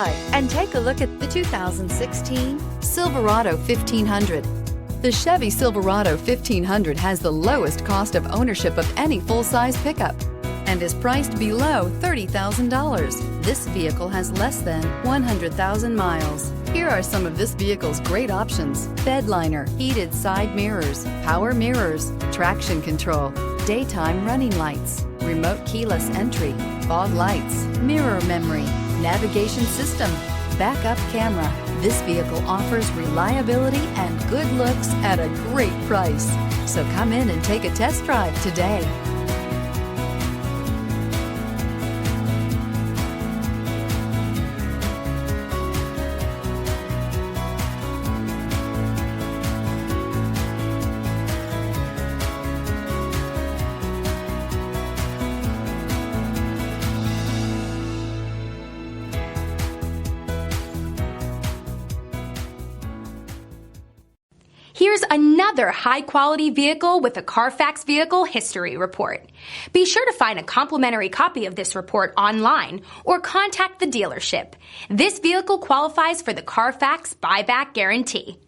And take a look at the 2016 Silverado 1500. The Chevy Silverado 1500 has the lowest cost of ownership of any full-size pickup and is priced below $30,000. This vehicle has less than 100,000 miles. Here are some of this vehicle's great options: bed liner, heated side mirrors, power mirrors, traction control, daytime running lights, remote keyless entry, fog lights, mirror memory, navigation system, backup camera. This vehicle offers reliability and good looks at a great price. So come in and take a test drive today. Here's another high-quality vehicle with a CARFAX Vehicle History Report. Be sure to find a complimentary copy of this report online or contact the dealership. This vehicle qualifies for the CARFAX Buyback Guarantee.